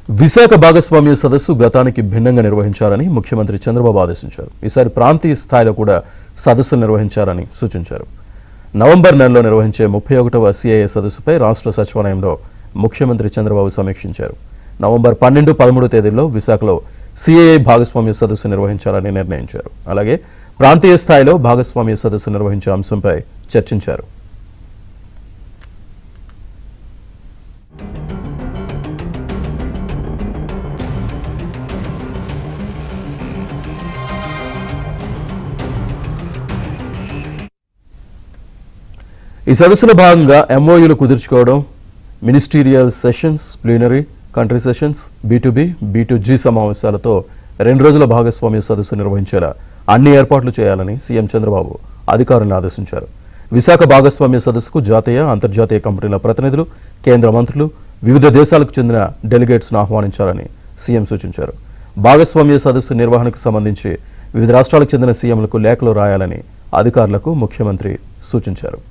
విశాఖ భాగస్వామ్య సదస్సు గతానికి భిన్నంగా నిర్వహించాలని ముఖ్యమంత్రి చంద్రబాబు ఆదేశించారు. ఈసారి ప్రాంతీయ స్థాయిలో కూడా సదస్సులు నిర్వహించాలని సూచించారు. నవంబర్ నెలలో నిర్వహించే 31వ సిఐఏ సదస్సుపై రాష్ట్ర సచివాలయంలో ముఖ్యమంత్రి చంద్రబాబు సమీక్షించారు. నవంబర్ 12, 13 తేదీల్లో విశాఖలో సిఐఏ భాగస్వామ్య సదస్సు నిర్వహించాలని నిర్ణయించారు. అలాగే ప్రాంతీయ స్థాయిలో భాగస్వామ్య సదస్సు నిర్వహించే అంశంపై చర్చించారు. ఈ సదస్సులో భాగంగా ఎంఓయూలు కుదుర్చుకోవడం, ministerial sessions, plenary, country sessions, B2B, B2G సమావేశాలతో 2 రోజుల భాగస్వామ్య సదస్సు నిర్వహించేలా అన్ని ఏర్పాట్లు చేయాలని సీఎం చంద్రబాబు అధికారులను ఆదేశించారు. విశాఖ భాగస్వామ్య సదస్సుకు జాతీయ, అంతర్జాతీయ కంపెనీల ప్రతినిధులు, కేంద్ర మంత్రులు, వివిధ దేశాలకు చెందిన డెలిగేట్స్ను ఆహ్వానించాలని సీఎం సూచించారు. భాగస్వామ్య సదస్సు నిర్వహణకు సంబంధించి వివిధ రాష్ట్రాలకు చెందిన సీఎంలకు లేఖలు రాయాలని అధికారులకు ముఖ్యమంత్రి సూచించారు.